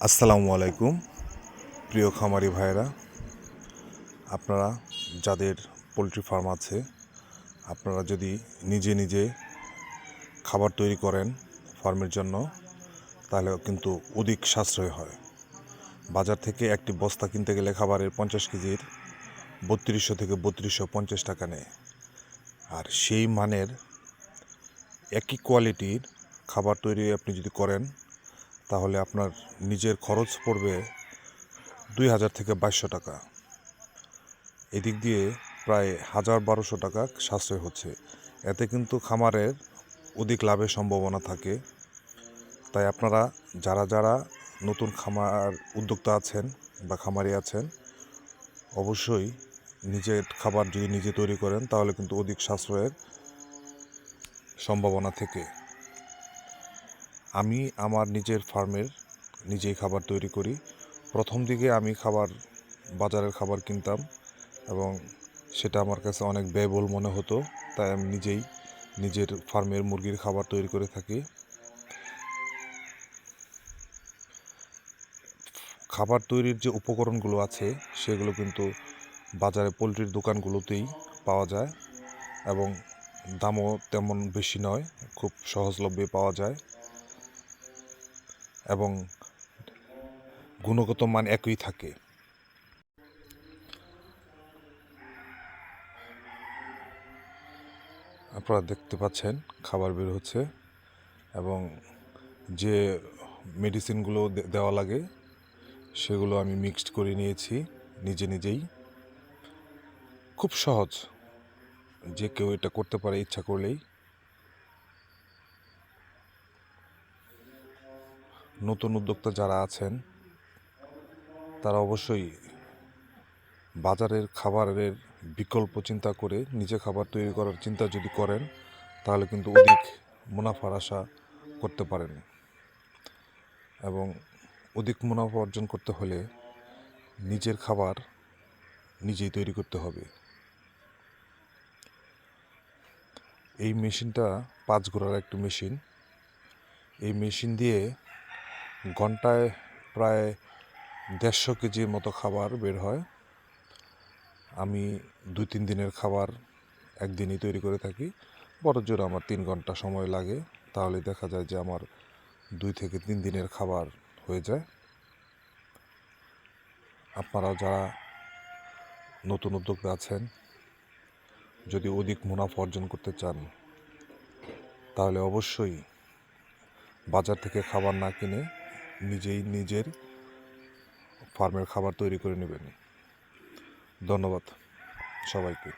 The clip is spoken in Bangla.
আসসালামু আলাইকুম প্রিয় খামারি ভাইয়েরা, আপনারা যাদের পোলট্রি ফার্ম আছে, আপনারা যদি নিজে নিজে খাবার তৈরি করেন ফার্মের জন্য, তাহলে কিন্তু অধিক সাশ্রয় হয়। বাজার থেকে একটি বস্তা কিনতে গেলে খাবারের 50 কেজির 3200 থেকে 3250 টাকা নেয়। আর সেই মানের একই কোয়ালিটির খাবার তৈরি আপনি যদি করেন, তাহলে আপনার নিজের খরচ পড়বে 2000 থেকে 2200 টাকা। এদিক দিয়ে প্রায় 1000-1200 টাকা সাশ্রয় হচ্ছে। এতে কিন্তু খামারের অধিক লাভের সম্ভাবনা থাকে। তাই আপনারা যারা নতুন খামার উদ্যোক্তা আছেন বা খামারি আছেন, অবশ্যই নিজের খাবার যদি নিজে তৈরি করেন, তাহলে কিন্তু অধিক সাশ্রয়ের সম্ভাবনা থেকে। আমি আমার নিজের ফার্মের নিজেই খাবার তৈরি করি। প্রথম দিকে আমি বাজারের খাবার কিনতাম এবং সেটা আমার কাছে অনেক ব্যয়বহুল মনে হতো। তাই আমি নিজেই নিজের ফার্মের মুরগির খাবার তৈরি করে থাকি। খাবার তৈরির যে উপকরণগুলো আছে, সেগুলো কিন্তু বাজারে পোলট্রির দোকানগুলোতেই পাওয়া যায় এবং দামও তেমন বেশি নয়, খুব সহজলভ্যে পাওয়া যায় এবং গুণগত মান একই থাকে। আপনারা দেখতে পাচ্ছেন খাবার বের হচ্ছে এবং যে মেডিসিনগুলো দেওয়া লাগে সেগুলো আমি মিক্সড করে নিয়েছি নিজেই। খুব সহজ, যে কেউ এটা করতে পারে ইচ্ছা করলেই। নতুন উদ্যোক্তা যারা আছেন, তারা অবশ্যই বাজারের খাবারের বিকল্প চিন্তা করে নিজে খাবার তৈরি করার চিন্তা যদি করেন, তাহলে কিন্তু অধিক মুনাফার আশা করতে পারেন। এবং অধিক মুনাফা অর্জন করতে হলে নিজের খাবার নিজেই তৈরি করতে হবে। এই মেশিনটা 5 ঘোড়ার একটি মেশিন। এই মেশিন দিয়ে ঘন্টায় প্রায় 150 কেজির মতো খাবার বের হয়। আমি 2-3 দিনের খাবার একদিনই তৈরি করে থাকি। বড়জোর আমার 3 ঘন্টা সময় লাগে, তাহলে দেখা যায় যে আমার 2 থেকে 3 দিনের খাবার হয়ে যায়। আপনারা যারা নতুন উদ্যোক্তা আছেন, যদি অধিক মুনাফা অর্জন করতে চান, তাহলে অবশ্যই বাজার থেকে খাবার না কিনে নিজেই নিজের ফার্মের খাবার তৈরি করে নেবেন। ধন্যবাদ সবাইকে।